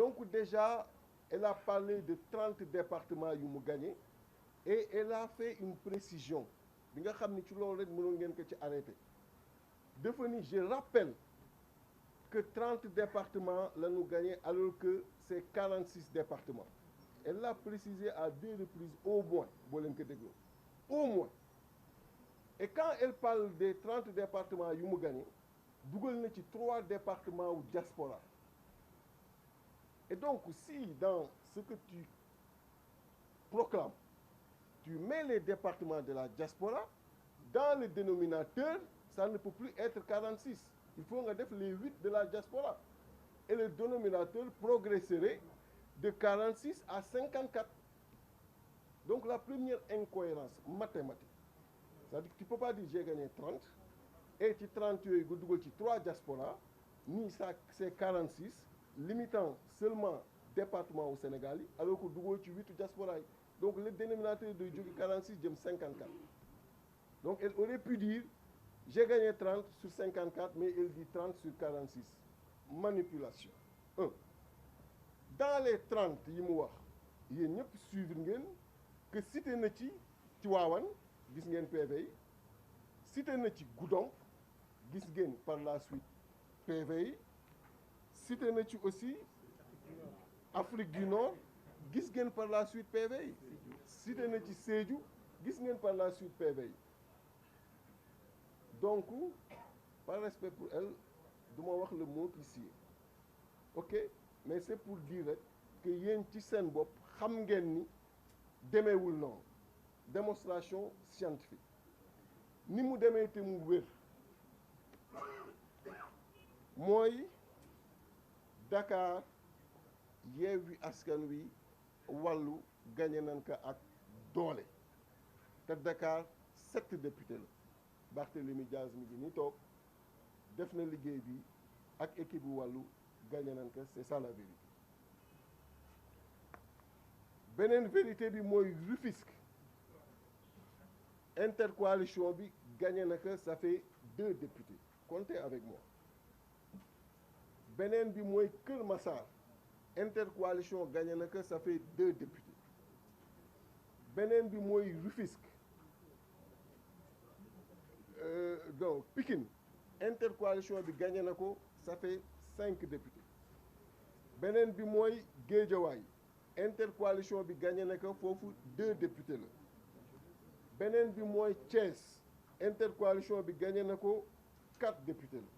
Donc déjà, elle a parlé de 30 départements yu mu gagné et elle a fait une précision bi nga xam ni ci loolu rek mënoon ngeen ko ci arrêté dafa ni je rappelle que 30 départements la ñu gagné alors que c'est 46 départements. Elle l'a précisé à 2 reprises au moins boo leen ko dégloo au moins. Et quand elle parle des 30 départements yu mu gagné dugal na ci 3 départements wu diaspora. Et donc si dans ce que tu proclames tu mets les départements de la diaspora dans le dénominateur, ça ne peut plus être 46. Il faut nga def les 8 de la diaspora et le dénominateur progresserait de 46 à 54. Donc la première incohérence mathématique, c'est-à-dire que tu ne peux pas dire j'ai gagné 30 et ci 30 yooyu nga dugal ci 3 diaspora ni ça c'est 46 limitant seulement département au Sénégal yi alors que dugal ci 8 diaspora yi. Donc le dénominateur de jóge 46 jëm 54. Donc elle aurait pu dire j'ai gagné 30 sur 54 mais elle dit 30 sur 46. Manipulation. 1. Dans les 30 yi mu wax yéen ñëpp suivre ngeen que cité na ci Tivaouane gis ngeen PV yi cité na ci Goudomp gis ngeen par la suite PV yi cité na ci aussi Afrique du Nord gis ngeen par la suite PV yi cité na ci Sédhiou gis ngeen par la suite PV yi. Donc par respect pour elle du ma wax le mot qui sied ok mais c'est pour dire rek que yéen ci seen bopp xam ngeen ni demeewul noonu démonstration scientifique ni mu demee te mu wér mooy Dakar Yewwi Askan Wi wàllu gagné nañ ko ak doole te Dakar 7 députés la Barthélémy Diaz mi ngi ni toog def na liggéey bi ak équipe bu wàllu gagné nañ ko c'est ça la vérité. Beneen vérité bi mooy Rufisque intercoalition bi gagné na ko ça fait 2 députés comptez avec moi. Beneen bi mooy Kër Massar intercoalition gagné na ko ça fait 2 députés. Beneen bi mooy Rufisque donc Pikine intercoalition bi gagné na ko ça fait 5 députés. Beneen bi mooy Guédiawaye intercoalition bi gagné na ko foofu 2 députés la. Beneen bi mooy Thiès intercoalition bi gagné na ko 4 députés la.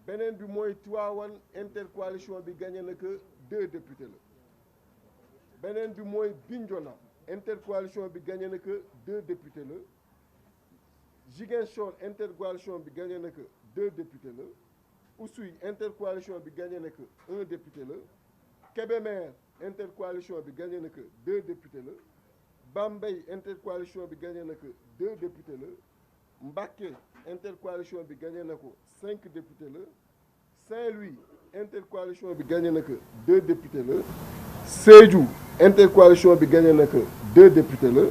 Beneen bi mooy Tivaouane intercoalition bi gagné na ko 2 députés la. Beneen bi mooy Bignona intercoalition bi gagné na ko 2 députés la. Ziguinchor intercoalition bi gagné na ko 2 députés la. Oussouye intercoalition bi gagné na ko 1 député la. Kébémer intercoalition bi gagné na ko 2 députés la. Bambey intercoalition bi gagné na ko 2 députés la. Mbacké intercoalition bi gagné na ko 5 députés la. Saint-Louis intercoalition bi gagné na ko 2 députés la. Sédhiou intercoalition bi gagné na ko 2 députés la.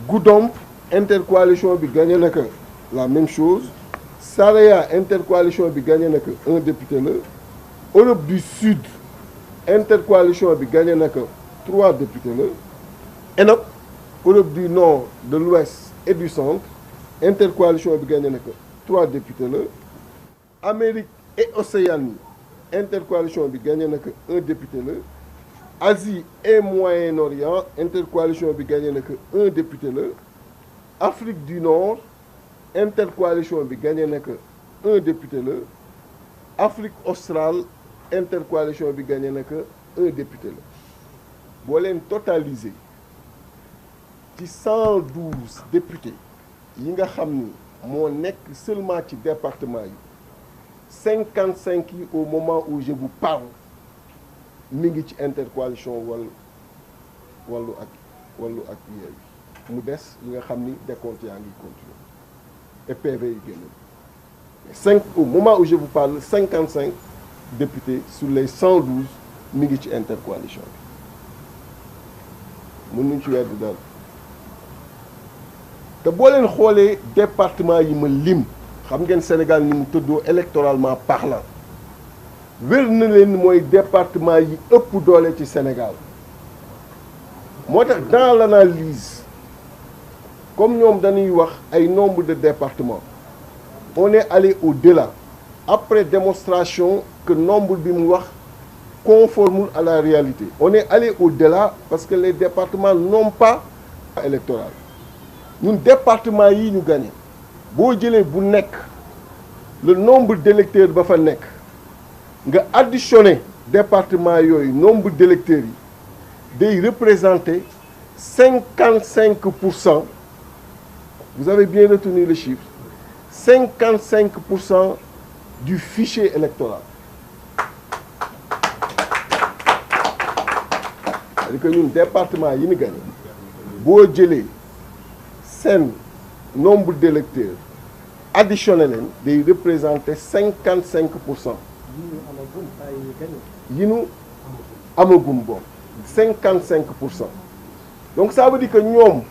Goudomp intercoalition bi gagné na ko la même chose. Saraya intercoalition bi gagné na ko 1 député la. Europe du Sud intercoalition bi gagné na ko 3 députés la. ENOC Europe du Nord, de l'Ouest et du Centre intercoalition bi gagné na ko 3 députés la. Amérique et Océanie intercoalition bi gagné na ko 1 député la. Asie et Moyen-Orient intercoalition bi gagné na ko 1 député la. Afrique du Nord intercoalition bi gagné na ko 1 député la. Afrique australe intercoalition bi gagné na ko 1 député la. boo leen totaliser ci 112 députés yi nga xam ni moo nekk seulement ci département yi 55 yi au moment où je vous parle mi ngi ci intercoalition wàllu ak Yewwi mu des yi nga xam ni décompte yaa ngi continuer et PV yi génn au moment où je vous parle 55 députés sur les 112 mi ngi ci intercoalition bi mën nañu ci weddi daal te boo leen xoolee département yi ma lim xam ngeen Sénégal ni mu tëddoo électoralement parlant wér na leen mooy département yi ëpp doole ci Sénégal moo tax dans l'analyse comme ñoom dañuy wax ay nombre de départements on est allé au-delà après démonstration que nombre bi mu wax conforme à la réalité on est allé au-delà parce que les départements n'ont pas électoral ñun département yi ñu gagné boo jëlee bu nekk le nombre d'électeurs ba fa nekk nga additionné département yooyu nombre d'électeurs yi day représenter 55%. Vous avez bien retenu le chiffre. 55% du fichier électoral. C'est-à-dire que ñun département yi ñu gagné boo jëlee seen nombre d'électeurs additionné leen day représenter 55%. yi ñu amagum boobu 55%. donc ça veut dire que ñoom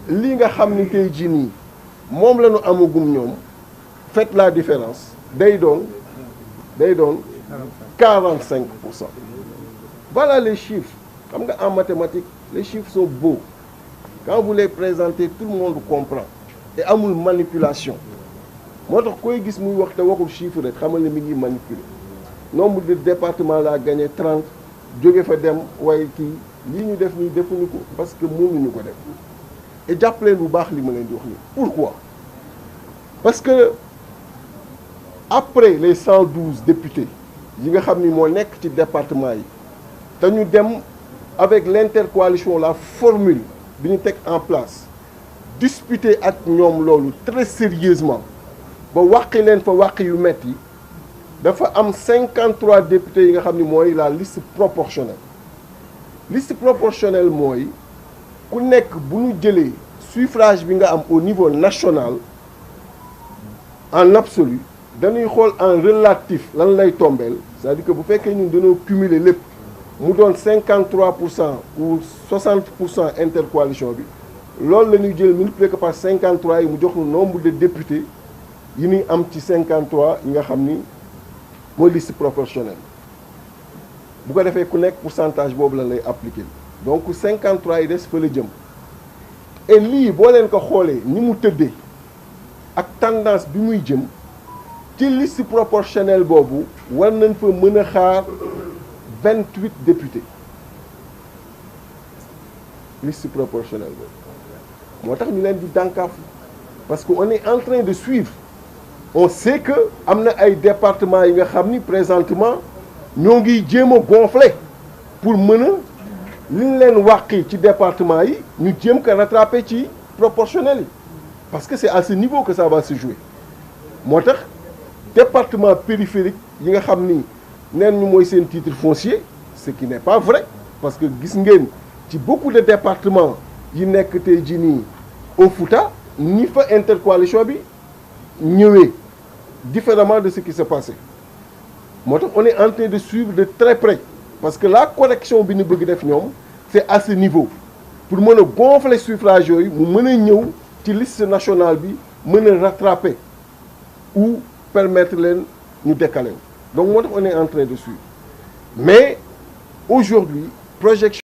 li nga xam ni tey jii nii moom la ñu amagum ñoom faites la différence day doon 45%. Voilà les chiffres xam nga en mathématiques les chiffres sont beaux quand vous les présentez tout le monde comprend et amul manipulation moo tax koy gis muy wax te waxul chiffre rek xamal ne mi ngi manipuler nombre de départements laa gagné 30 jóge fa dem waaye kii lii ñu def nii defuñu ko parce que mënuñu ko def et jàpp leen bu baax li ma leen di wax nii pourquoi parce que après les 112 députés yi nga xam ni moo nekk ci département yi dañu dem avec l'intercoalition la formule bi ñu teg en place discuter ak ñoom loolu très sérieusement ba wàqi leen fa wàq yu metti dafa am 53 députés yi nga xam ni mooy la liste proportionnelle mooy ku nekk bu ñu jëlee suffrage bi nga am au niveau national en absolu dañuy xool en relatif lan lay tombeel c'est-à-dire que bu fekkee ñun dañoo cumuler lépp mu doon 53% ou 60% intercoalition bi loolu la ñuy jël multiplier ko par 53 yi mu jox ñu nombre de députés yi ñuy am ci 53 yi nga xam ni mooy liste proportionnelle bu ko defee ku nekk pourcentage boobu la lay appliquer donc 53 yi des fa la jëm et lii boo leen ko xoolee ni mu tëddee ak tendance bi muy jëm ci liste proportionnelle boobu war nañ fa mën a xaar 28 députés liste proportionnelle boobu moo tax ñu leen di dànkaaf parce que on est en train de suivre on sait que am na ay départements yi nga xam ni présentement ñoo ngi jéem a gonfler pour mën a li ñu leen wàqi ci département yi ñu jéem ko rattraper ci proportionnel yi parce que c'est à ce niveau que ça va se jouer moo tax département périphérique yi nga xam ni neen ñu mooy seen titre foncier ce qui n'est pas vrai parce que gis ngeen ci beaucoup de départements yi nekk tey jii nii au Fouta ni fa intercoalition bi ñëwee différemment de ce qui s'est passé moo tax on est en train de suivre de très près parce que la correction bi ñu bëgg def ñoom c'est à ce niveau pour mën a gonfler suffrage yooyu mu mën a ñëw ci liste nationale bi mën a rattraper ou permettre leen ñu décaler donc moo tax on est en train de suivre mais aujourd'hui projection